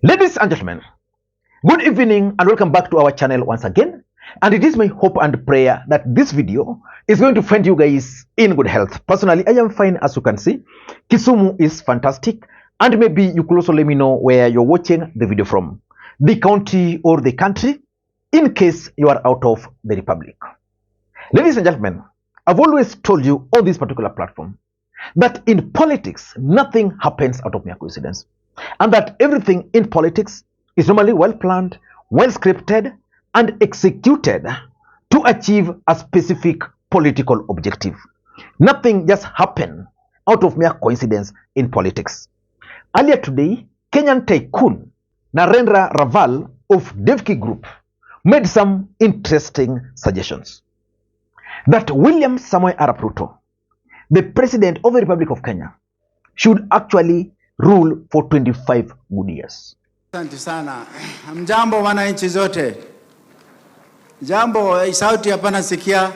Ladies and gentlemen, good evening and welcome back to our channel once again. And it is my hope and prayer that this video is going to find you guys in good health. Personally, I am fine, as you can see. Kisumu is fantastic, and maybe you could also let me know where you're watching the video from, the county or the country, in case you are out of the republic. Ladies and gentlemen, I've always told you on this particular platform that in politics, nothing happens out of mere coincidence, and that everything in politics is normally well planned, well scripted, and executed to achieve a specific political objective. Nothing just happens out of mere coincidence in politics. Earlier today, Kenyan Tycoon Narendra Raval of Devki Group made some interesting suggestions that William Samoei Arap Ruto, the President of the Republic of Kenya, should actually rule for 25 good years. Asante sana. Mjambo wananchi zote. Jambo, sauti hapa nasikia.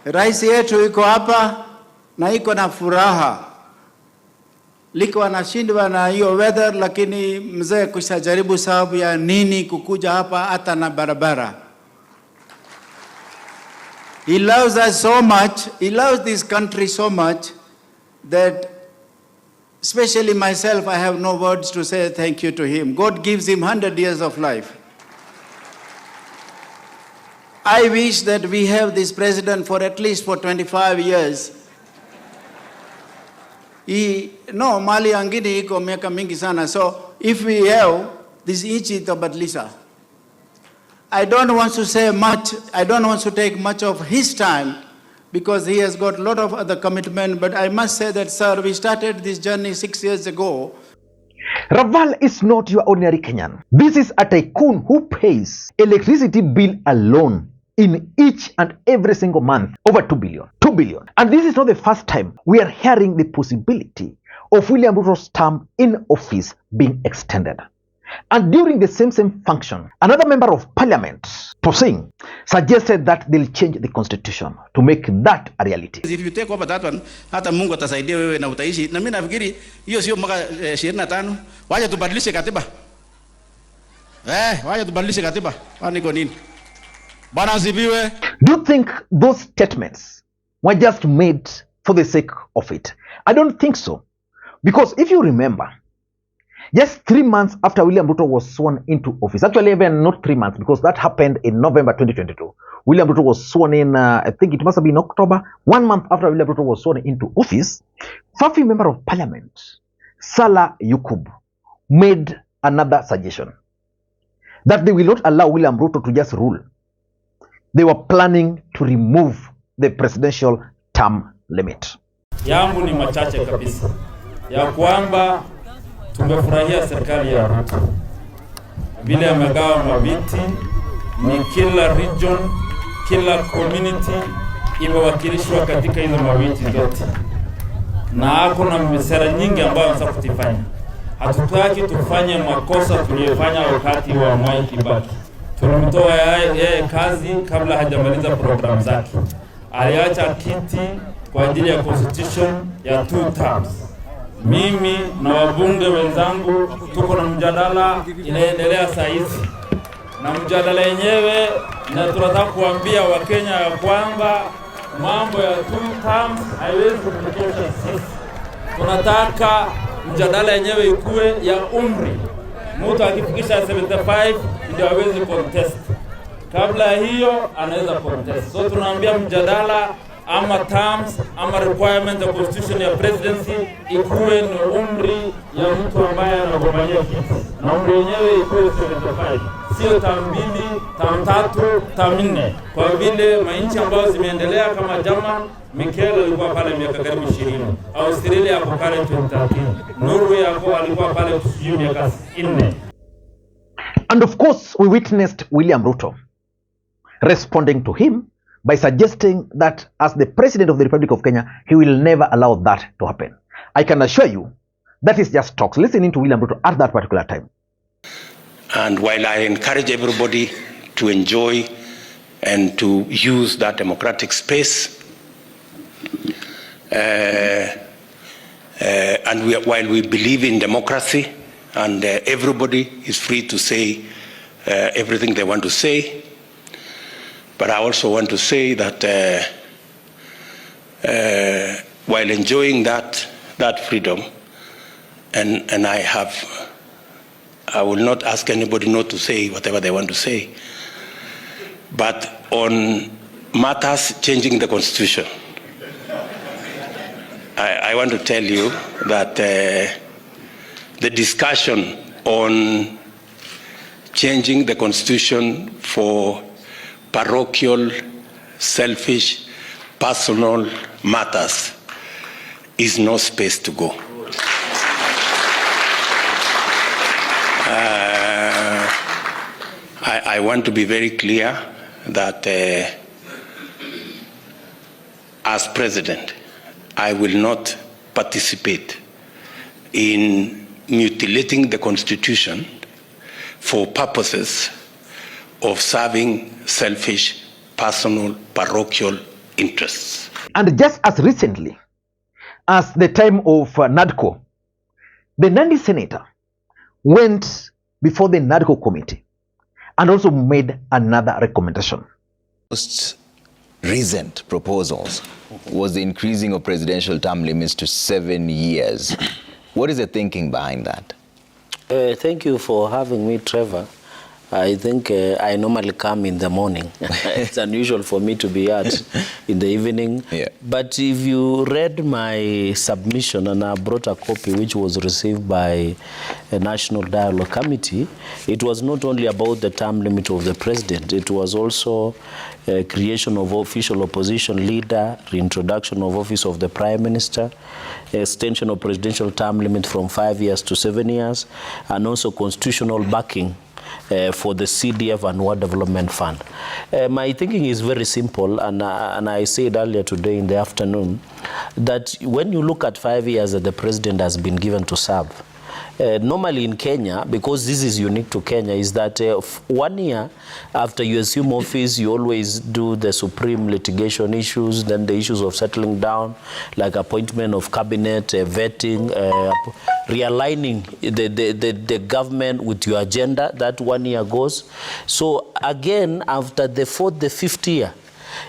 Rais yetu iko hapa na iko na furaha. Liko anashindwa na hiyo weather, lakini mzee kushajaribu sababu ya nini kukuja hapa hata na barabara. He loves us so much, he loves this country so much that especially myself, I have no words to say thank you to him. God gives him 100 years of life. I wish that we have this president for at least for 25 years. Mali angini iko miaka mingi sana. So if we have this ichi itabadlisha. I don't want to say much. I don't want to take much of his time because he has got a lot of other commitment. But I must say that, sir, we started this journey 6 years ago. Raval is not your ordinary Kenyan. This is a tycoon who pays electricity bill alone in each and every single month over 2 billion. 2 billion. And this is not the first time we are hearing the possibility of William Ruto's term in office being extended. And during the same function, another member of parliament, Posing, suggested that they'll change the constitution to make that a reality. If you take over that one, hata Mungu atasaidia wewe na utaishi. Na mimi nafikiri hiyo sio mwaka 25. Waje tubadilishe katiba. Waje tubadilishe katiba. Niko nini? Bwana asifiwe. Do you think those statements were just made for the sake of it? I don't think so. Because if you remember, just 3 months after William Ruto was sworn into office, actually even not 3 months, because that happened in November 2022. William Ruto was sworn in, I think it must have been October. 1 month after William Ruto was sworn into office, Fafi Member of Parliament, Salah Yukub, made another suggestion that they will not allow William Ruto to just rule. They were planning to remove the presidential term limit. Yangu ni machache kabisa ya kwamba tumefurahia serikali ya Ruto vile amegawa maviti, ni kila region, kila community imewakilishwa katika hizo maviti zote, na hakuna misera nyingi ambayo anataka kutifanya. Hatutaki tufanye makosa tuliyofanya wakati wa Mwai Kibaki. Tulimtoa yeye kazi kabla hajamaliza program zake. Aliacha kiti kwa ajili ya constitution ya 2 terms. Mimi na wabunge wenzangu tuko na mjadala inaendelea saa hizi, na mjadala yenyewe na tunataka kuambia Wakenya ya kwamba mambo ya 2 terms haiwezi kufikisha sisi. Tunataka mjadala yenyewe ikuwe ya umri. Mtu akifikisha 75 ndio hawezi contest. Kabla hiyo anaweza contest. So tunaambia mjadala ama terms ama requirement ya constitution ya presidency ikuwe ni umri ya mtu ambaye anagombania kiti, na umri yenyewe ikuwe 75, sio term 2, term 3, term 4. Kwa vile mainchi ambayo zimeendelea kama German, Mikel alikuwa pale miaka karibu 20, Australia hapo pale 2013, Norway hapo alikuwa pale miaka 4. And of course, we witnessed William Ruto responding to him by suggesting that as the President of the Republic of Kenya, he will never allow that to happen. I can assure you that is just talks. Listening to William Ruto at that particular time. And while I encourage everybody to enjoy and to use that democratic space, and while we believe in democracy and everybody is free to say everything they want to say. But I also want to say that while enjoying that freedom, and I will not ask anybody not to say whatever they want to say, but on matters changing the constitution, I want to tell you that the discussion on changing the constitution for parochial, selfish, personal matters is no space to go. I want to be very clear that as president, I will not participate in mutilating the constitution for purposes of serving selfish, personal, parochial interests. And just as recently as the time of NADCO, the Nandi senator went before the NADCO committee and also made another recommendation. Most recent proposals was the increasing of presidential term limits to 7 years. What is the thinking behind that? Thank you for having me, Trevor. I think I normally come in the morning. It's unusual for me to be out in the evening. Yeah. But if you read my submission, and I brought a copy which was received by a National Dialogue Committee, it was not only about the term limit of the president, it was also creation of official opposition leader, reintroduction of office of the Prime Minister, extension of presidential term limit from 5 years to 7 years, and also constitutional backing for the CDF and War Development Fund. My thinking is very simple, and I said earlier today in the afternoon that when you look at 5 years that the president has been given to serve, normally in Kenya, because this is unique to Kenya, is that 1 year after you assume office, you always do the supreme litigation issues, then the issues of settling down, like appointment of cabinet, vetting, realigning the government with your agenda. That 1 year goes. So again, after the fourth, the fifth year,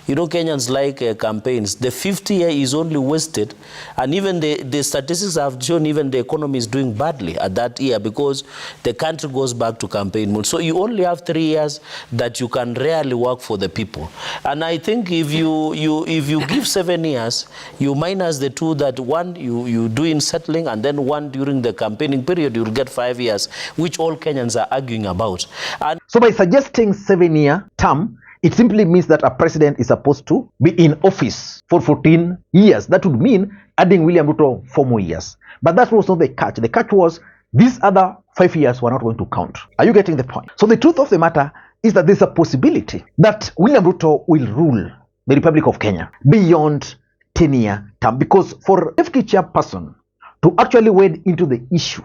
you know, Kenyans like campaigns. The 50th year is only wasted, and even the statistics have shown even the economy is doing badly at that year because the country goes back to campaign mode. So you only have 3 years that you can really work for the people. And I think if you give 7 years, you minus the two, that one you do in settling, and then one during the campaigning period, you'll get 5 years, which all Kenyans are arguing about. And so by suggesting 7-year term, it simply means that a president is supposed to be in office for 14 years. That would mean adding William Ruto 4 more years. But that was not the catch. The catch was these other 5 years were not going to count. Are you getting the point? So the truth of the matter is that there's a possibility that William Ruto will rule the Republic of Kenya beyond 10-year term. Because for Devki chairperson to actually wade into the issue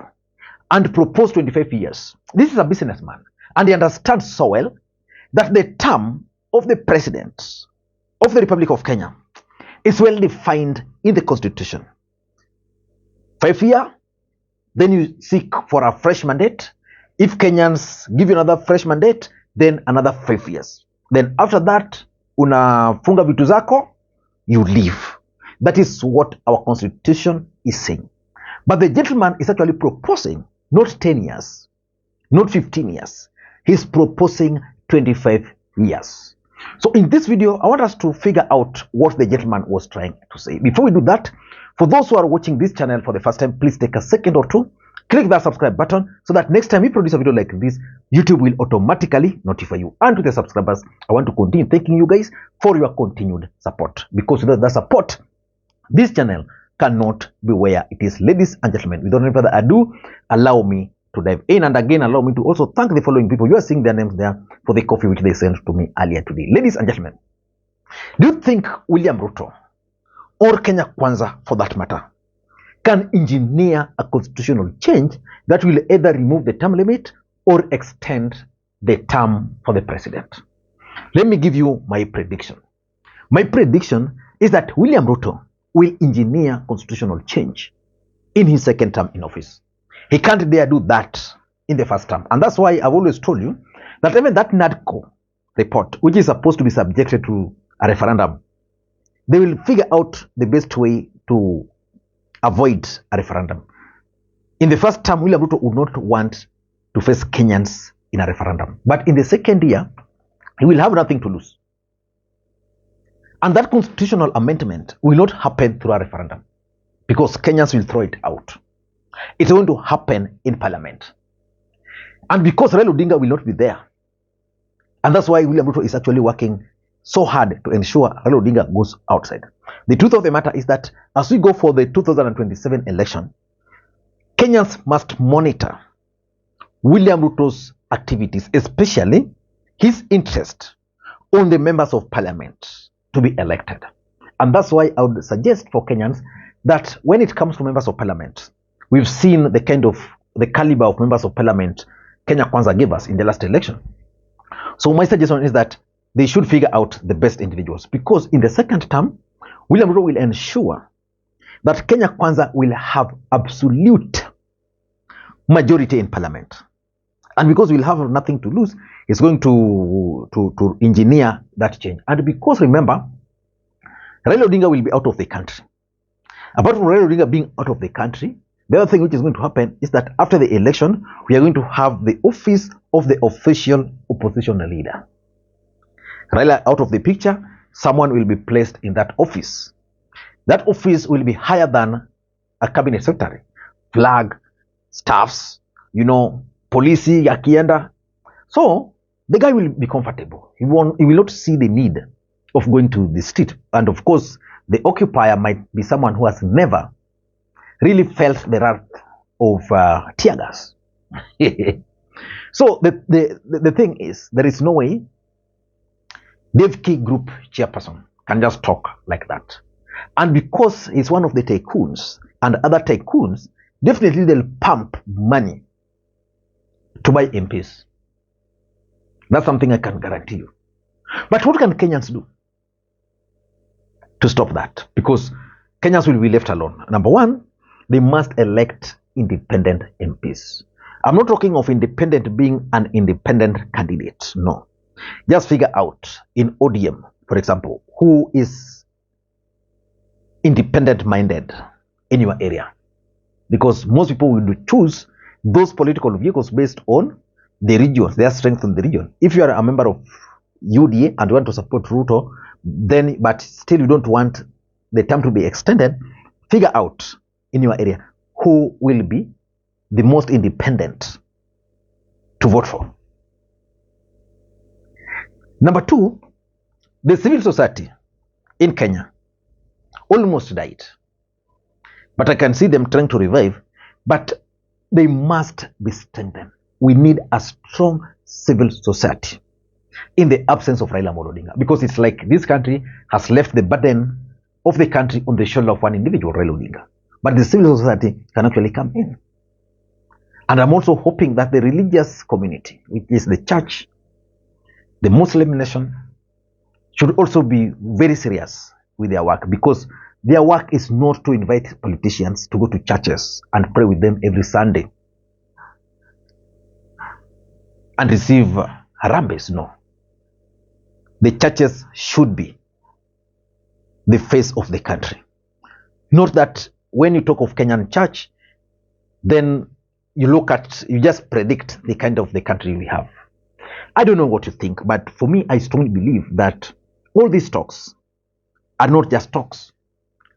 and propose 25 years, this is a businessman, and he understands so well that the term of the president of the Republic of Kenya is well defined in the constitution. 5 years, then you seek for a fresh mandate. If Kenyans give you another fresh mandate, then another 5 years. Then after that, unafunga vitu zako, you leave. That is what our constitution is saying. But the gentleman is actually proposing not 10 years, not 15 years. He's proposing 25 years. So in this video, I want us to figure out what the gentleman was trying to say. Before we do that, for those who are watching this channel for the first time, please take a second or two, click that subscribe button so that next time we produce a video like this, YouTube will automatically notify you. And to the subscribers, I want to continue thanking you guys for your continued support, because without that support, this channel cannot be where it is. Ladies and gentlemen, without any further ado, allow me to dive in, and again allow me to also thank the following people. You are seeing their names there for the coffee which they sent to me earlier today. Ladies and gentlemen, do you think William Ruto, or Kenya Kwanza for that matter, can engineer a constitutional change that will either remove the term limit or extend the term for the president? Let me give you my prediction. My prediction is that William Ruto will engineer constitutional change in his second term in office. He can't dare do that in the first term. And that's why I've always told you that even that NADCO report, which is supposed to be subjected to a referendum, they will figure out the best way to avoid a referendum. In the first term, William Ruto would not want to face Kenyans in a referendum. But in the second year, he will have nothing to lose. And that constitutional amendment will not happen through a referendum because Kenyans will throw it out. It's going to happen in parliament. And because Raila Odinga will not be there, and that's why William Ruto is actually working so hard to ensure Raila Odinga goes outside. The truth of the matter is that as we go for the 2027 election, Kenyans must monitor William Ruto's activities, especially his interest on the members of parliament to be elected. And that's why I would suggest for Kenyans that when it comes to members of parliament, we've seen the caliber of members of parliament Kenya Kwanza gave us in the last election. So my suggestion is that they should figure out the best individuals, because in the second term, William Ruto will ensure that Kenya Kwanza will have absolute majority in parliament. And because we'll have nothing to lose, he's going to engineer that change. And because remember, Raila Odinga will be out of the country. Apart from Raila Odinga being out of the country, the other thing which is going to happen is that after the election, we are going to have the office of the official opposition leader. Raila out of the picture, someone will be placed in that office. That office will be higher than a cabinet secretary, flag, staffs, police, akienda. So the guy will be comfortable. He will not see the need of going to the street. And of course, the occupier might be someone who has never really felt the wrath of tear gas. So the thing is, there is no way Devki Group chairperson can just talk like that. And because he's one of the tycoons and other tycoons, definitely they'll pump money to buy MPs. That's something I can guarantee you. But what can Kenyans do to stop that? Because Kenyans will be left alone. Number one, they must elect independent MPs. I'm not talking of independent being an independent candidate. No. Just figure out in ODM, for example, who is independent-minded in your area. Because most people will choose those political vehicles based on the regions, their strength in the region. If you are a member of UDA and want to support Ruto, then but still you don't want the term to be extended, figure out in your area who will be the most independent to vote for. Number two, the civil society in Kenya almost died. But I can see them trying to revive, but they must be strengthened. We need a strong civil society in the absence of Raila Odinga, because it's like this country has left the burden of the country on the shoulder of one individual, Raila Odinga. But the civil society can actually come in. And I'm also hoping that the religious community, which is the church, the Muslim nation, should also be very serious with their work, because their work is not to invite politicians to go to churches and pray with them every Sunday and receive harambes. No. The churches should be the face of the country. Not that when you talk of Kenyan church, then you just predict the kind of the country we have. I don't know what you think, but for me, I strongly believe that all these talks are not just talks.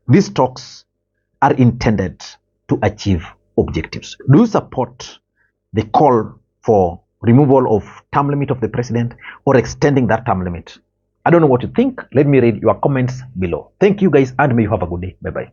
These talks are intended to achieve objectives. Do you support the call for removal of term limit of the president or extending that term limit? I don't know what you think. Let me read your comments below. Thank you guys, and may you have a good day. Bye-bye.